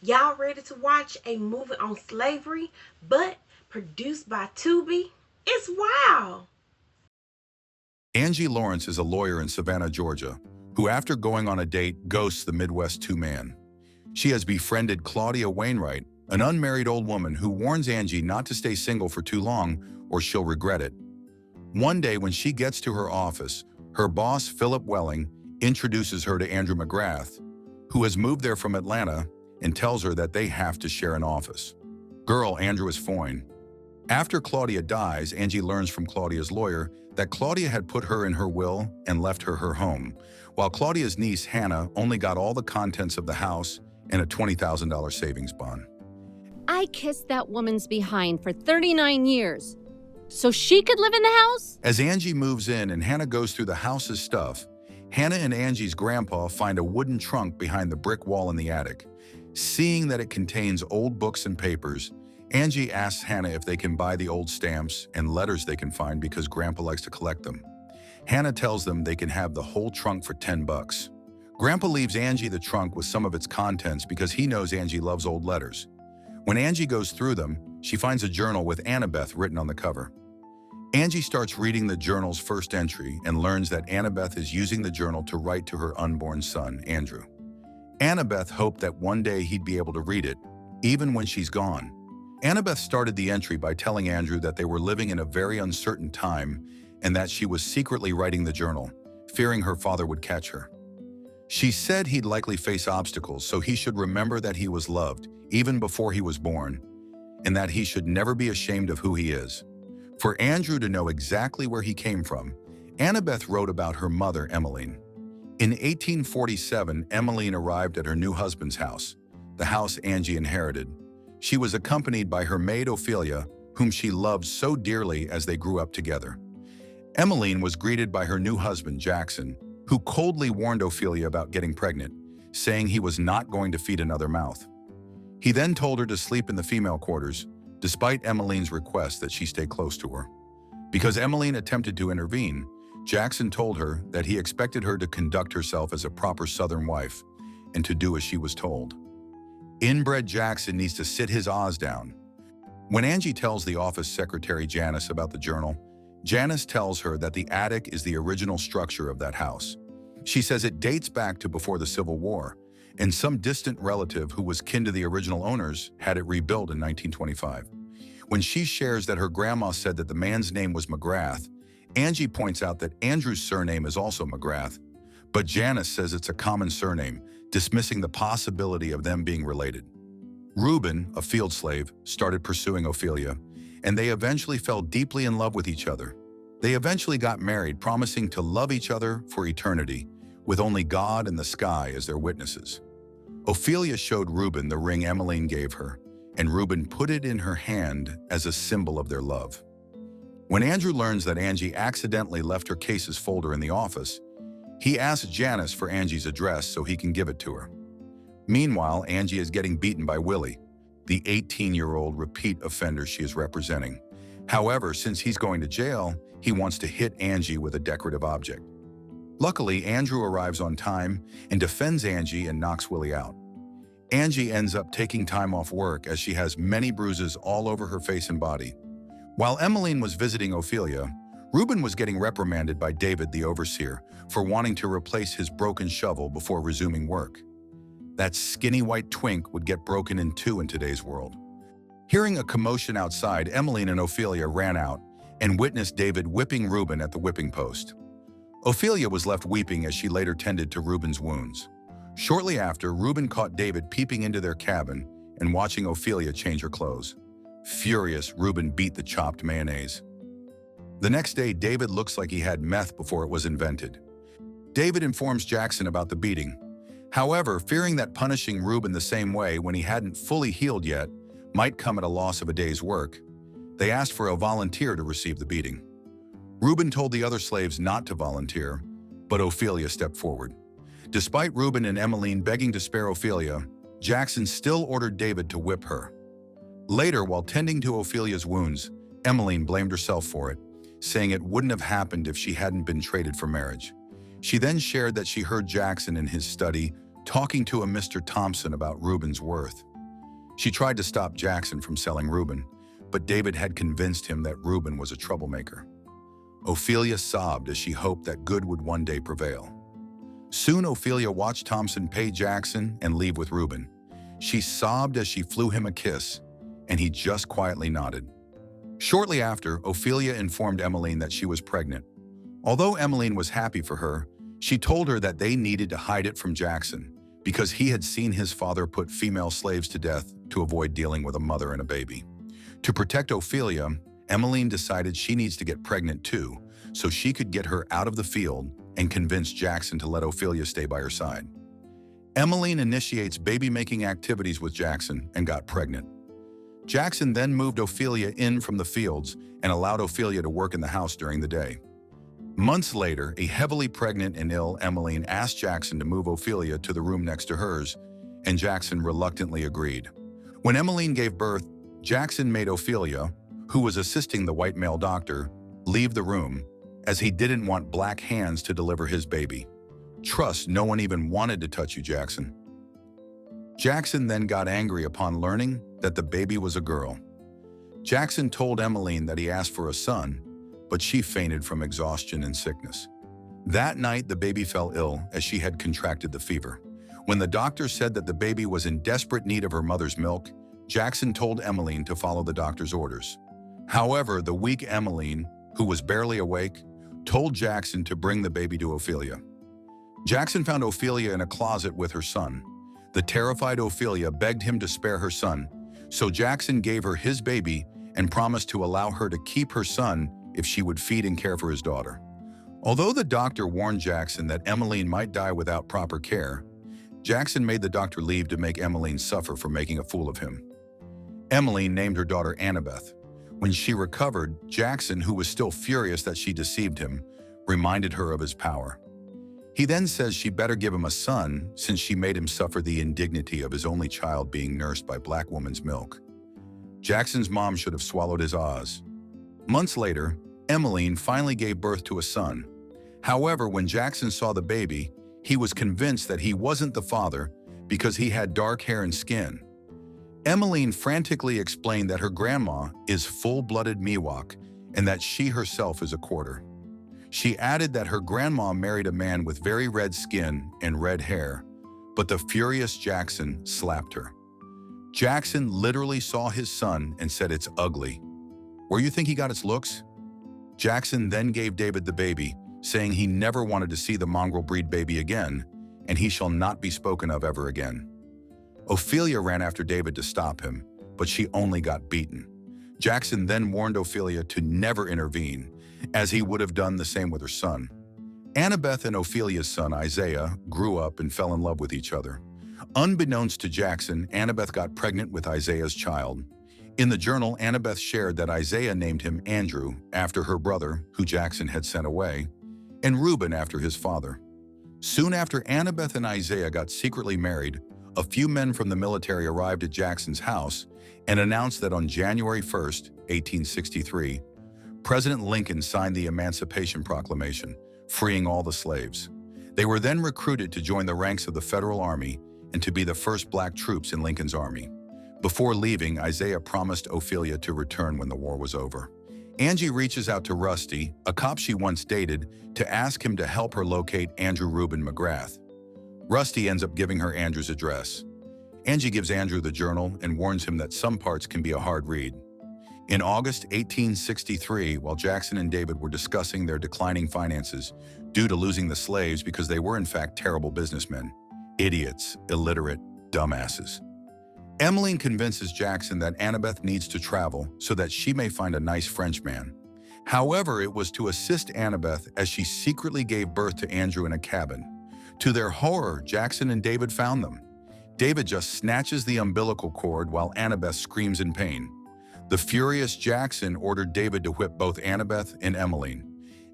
Y'all ready to watch a movie on slavery, but produced by Tubi? It's wild. Angie Lawrence is a lawyer in Savannah, Georgia, who after going on a date ghosts the Midwest two-man. She has befriended Claudia Wainwright, an unmarried old woman who warns Angie not to stay single for too long or she'll regret it. One day when she gets to her office, her boss, Philip Welling, introduces her to Andrew McGrath, who has moved there from Atlanta, and tells her that they have to share an office. Girl, Andrew is fine. After Claudia dies, Angie learns from Claudia's lawyer that Claudia had put her in her will and left her her home, while Claudia's niece, Hannah, only got all the contents of the house and a $20,000 savings bond. I kissed that woman's behind for 39 years. So she could live in the house? As Angie moves in and Hannah goes through the house's stuff, Hannah and Angie's grandpa find a wooden trunk behind the brick wall in the attic. Seeing that it contains old books and papers, Angie asks Hannah if they can buy the old stamps and letters they can find because Grandpa likes to collect them. Hannah tells them they can have the whole trunk for $10. Grandpa leaves Angie the trunk with some of its contents because he knows Angie loves old letters. When Angie goes through them, she finds a journal with Annabeth written on the cover. Angie starts reading the journal's first entry and learns that Annabeth is using the journal to write to her unborn son, Andrew. Annabeth hoped that one day he'd be able to read it, even when she's gone. Annabeth started the entry by telling Andrew that they were living in a very uncertain time and that she was secretly writing the journal, fearing her father would catch her. She said he'd likely face obstacles, so he should remember that he was loved, even before he was born, and that he should never be ashamed of who he is. For Andrew to know exactly where he came from, Annabeth wrote about her mother, Emmeline. In 1847, Emmeline arrived at her new husband's house, the house Angie inherited. She was accompanied by her maid Ophelia, whom she loved so dearly as they grew up together. Emmeline was greeted by her new husband, Jackson, who coldly warned Ophelia about getting pregnant, saying he was not going to feed another mouth. He then told her to sleep in the female quarters, despite Emmeline's request that she stay close to her. Because Emmeline attempted to intervene, Jackson told her that he expected her to conduct herself as a proper Southern wife and to do as she was told. Inbred Jackson needs to sit his Oz down. When Angie tells the office secretary Janice about the journal, Janice tells her that the attic is the original structure of that house. She says it dates back to before the Civil War, and some distant relative who was kin to the original owners had it rebuilt in 1925. When she shares that her grandma said that the man's name was McGrath, Angie points out that Andrew's surname is also McGrath, but Janice says it's a common surname, dismissing the possibility of them being related. Reuben, a field slave, started pursuing Ophelia, and they eventually fell deeply in love with each other. They eventually got married, promising to love each other for eternity, with only God and the sky as their witnesses. Ophelia showed Reuben the ring Emmeline gave her, and Reuben put it in her hand as a symbol of their love. When Andrew learns that Angie accidentally left her cases folder in the office, he asks Janice for Angie's address so he can give it to her. Meanwhile, Angie is getting beaten by Willie, the 18-year-old repeat offender she is representing. However, since he's going to jail, he wants to hit Angie with a decorative object. Luckily, Andrew arrives on time and defends Angie and knocks Willie out. Angie ends up taking time off work as she has many bruises all over her face and body. While Emmeline was visiting Ophelia, Reuben was getting reprimanded by David, the overseer, for wanting to replace his broken shovel before resuming work. That skinny white twink would get broken in two in today's world. Hearing a commotion outside, Emmeline and Ophelia ran out and witnessed David whipping Reuben at the whipping post. Ophelia was left weeping as she later tended to Reuben's wounds. Shortly after, Reuben caught David peeping into their cabin and watching Ophelia change her clothes. Furious, Reuben beat the chopped mayonnaise. The next day, David looks like he had meth before it was invented. David informs Jackson about the beating. However, fearing that punishing Reuben the same way when he hadn't fully healed yet might come at a loss of a day's work, they asked for a volunteer to receive the beating. Reuben told the other slaves not to volunteer, but Ophelia stepped forward. Despite Reuben and Emmeline begging to spare Ophelia, Jackson still ordered David to whip her. Later, while tending to Ophelia's wounds, Emmeline blamed herself for it, saying it wouldn't have happened if she hadn't been traded for marriage. She then shared that she heard Jackson in his study talking to a Mr. Thompson about Reuben's worth. She tried to stop Jackson from selling Reuben, but David had convinced him that Reuben was a troublemaker. Ophelia sobbed as she hoped that good would one day prevail. Soon Ophelia watched Thompson pay Jackson and leave with Reuben. She sobbed as she flew him a kiss, and he just quietly nodded. Shortly after, Ophelia informed Emmeline that she was pregnant. Although Emmeline was happy for her, she told her that they needed to hide it from Jackson because he had seen his father put female slaves to death to avoid dealing with a mother and a baby. To protect Ophelia, Emmeline decided she needs to get pregnant too, so she could get her out of the field and convince Jackson to let Ophelia stay by her side. Emmeline initiates baby-making activities with Jackson and got pregnant. Jackson then moved Ophelia in from the fields and allowed Ophelia to work in the house during the day. Months later, a heavily pregnant and ill Emmeline asked Jackson to move Ophelia to the room next to hers, and Jackson reluctantly agreed. When Emmeline gave birth, Jackson made Ophelia, who was assisting the white male doctor, leave the room, as he didn't want black hands to deliver his baby. Trust, no one even wanted to touch you, Jackson. Jackson then got angry upon learning that the baby was a girl. Jackson told Emmeline that he asked for a son, but she fainted from exhaustion and sickness. That night, the baby fell ill as she had contracted the fever. When the doctor said that the baby was in desperate need of her mother's milk, Jackson told Emmeline to follow the doctor's orders. However, the weak Emmeline, who was barely awake, told Jackson to bring the baby to Ophelia. Jackson found Ophelia in a closet with her son. The terrified Ophelia begged him to spare her son, so Jackson gave her his baby and promised to allow her to keep her son if she would feed and care for his daughter. Although the doctor warned Jackson that Emmeline might die without proper care, Jackson made the doctor leave to make Emmeline suffer for making a fool of him. Emmeline named her daughter Annabeth. When she recovered, Jackson, who was still furious that she deceived him, reminded her of his power. He then says she better give him a son since she made him suffer the indignity of his only child being nursed by black woman's milk. Jackson's mom should have swallowed his ahs. Months later, Emmeline finally gave birth to a son. However, when Jackson saw the baby, he was convinced that he wasn't the father because he had dark hair and skin. Emmeline frantically explained that her grandma is full-blooded Miwok and that she herself is a quarter. She added that her grandma married a man with very red skin and red hair, but the furious Jackson slapped her. Jackson literally saw his son and said it's ugly. Where you think he got its looks? Jackson then gave David the baby, saying he never wanted to see the mongrel breed baby again, and he shall not be spoken of ever again. Ophelia ran after David to stop him, but she only got beaten. Jackson then warned Ophelia to never intervene, as he would have done the same with her son. Annabeth and Ophelia's son, Isaiah, grew up and fell in love with each other. Unbeknownst to Jackson, Annabeth got pregnant with Isaiah's child. In the journal, Annabeth shared that Isaiah named him Andrew after her brother, who Jackson had sent away, and Reuben after his father. Soon after Annabeth and Isaiah got secretly married, a few men from the military arrived at Jackson's house and announced that on January 1, 1863, President Lincoln signed the Emancipation Proclamation, freeing all the slaves. They were then recruited to join the ranks of the Federal Army and to be the first black troops in Lincoln's army. Before leaving, Isaiah promised Ophelia to return when the war was over. Angie reaches out to Rusty, a cop she once dated, to ask him to help her locate Andrew Reuben McGrath. Rusty ends up giving her Andrew's address. Angie gives Andrew the journal and warns him that some parts can be a hard read. In August 1863, while Jackson and David were discussing their declining finances due to losing the slaves because they were in fact terrible businessmen, idiots, illiterate, dumbasses, Emmeline convinces Jackson that Annabeth needs to travel so that she may find a nice Frenchman. However, it was to assist Annabeth as she secretly gave birth to Andrew in a cabin. To their horror, Jackson and David found them. David just snatches the umbilical cord while Annabeth screams in pain. The furious Jackson ordered David to whip both Annabeth and Emmeline.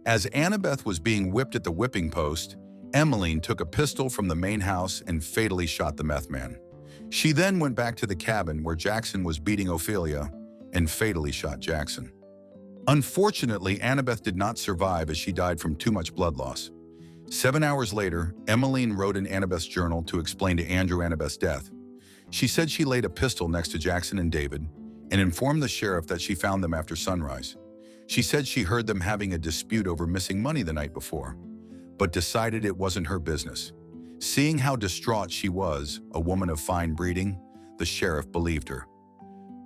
As Annabeth was being whipped at the whipping post, Emmeline took a pistol from the main house and fatally shot the meth man. She then went back to the cabin where Jackson was beating Ophelia and fatally shot Jackson. Unfortunately, Annabeth did not survive as she died from too much blood loss. 7 hours later, Emmeline wrote in Annabeth's journal to explain to Andrew Annabeth's death. She said she laid a pistol next to Jackson and David and informed the sheriff that she found them after sunrise. She said she heard them having a dispute over missing money the night before, but decided it wasn't her business. Seeing how distraught she was, a woman of fine breeding, the sheriff believed her.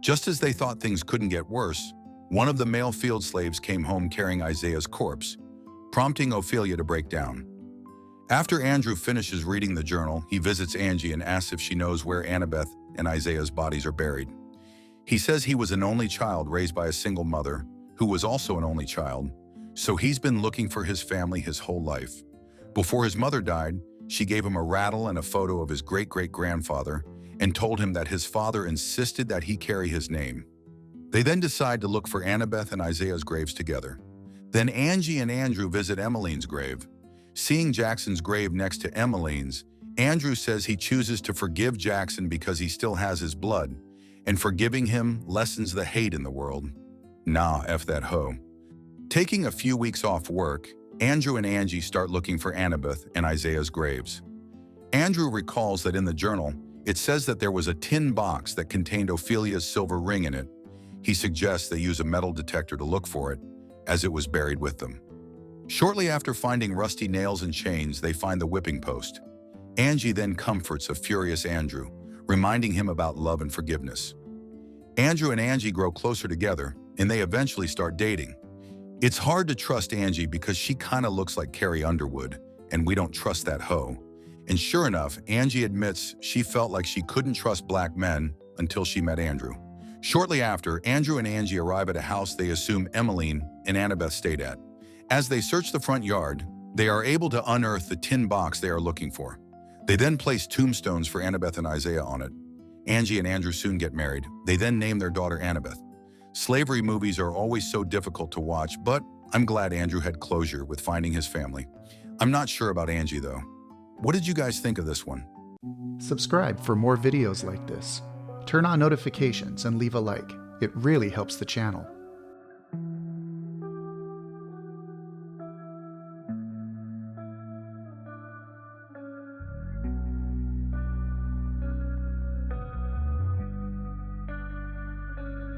Just as they thought things couldn't get worse, one of the male field slaves came home carrying Isaiah's corpse, prompting Ophelia to break down. After Andrew finishes reading the journal, he visits Angie and asks if she knows where Annabeth and Isaiah's bodies are buried. He says he was an only child raised by a single mother, who was also an only child, so he's been looking for his family his whole life. Before his mother died, she gave him a rattle and a photo of his great-great-grandfather and told him that his father insisted that he carry his name. They then decide to look for Annabeth and Isaiah's graves together. Then Angie and Andrew visit Emmeline's grave. Seeing Jackson's grave next to Emmeline's, Andrew says he chooses to forgive Jackson because he still has his blood, and forgiving him lessens the hate in the world. Nah, F that hoe. Taking a few weeks off work, Andrew and Angie start looking for Annabeth and Isaiah's graves. Andrew recalls that in the journal, it says that there was a tin box that contained Ophelia's silver ring in it. He suggests they use a metal detector to look for it, as it was buried with them. Shortly after finding rusty nails and chains, they find the whipping post. Angie then comforts a furious Andrew, reminding him about love and forgiveness. Andrew and Angie grow closer together, and they eventually start dating. It's hard to trust Angie because she kinda looks like Carrie Underwood, and we don't trust that hoe. And sure enough, Angie admits she felt like she couldn't trust black men until she met Andrew. Shortly after, Andrew and Angie arrive at a house they assume Emmeline and Annabeth stayed at. As they search the front yard, they are able to unearth the tin box they are looking for. They then place tombstones for Annabeth and Isaiah on it. Angie and Andrew soon get married. They then name their daughter Annabeth. Slavery movies are always so difficult to watch, but I'm glad Andrew had closure with finding his family. I'm not sure about Angie, though. What did you guys think of this one? Subscribe for more videos like this. Turn on notifications and leave a like. It really helps the channel.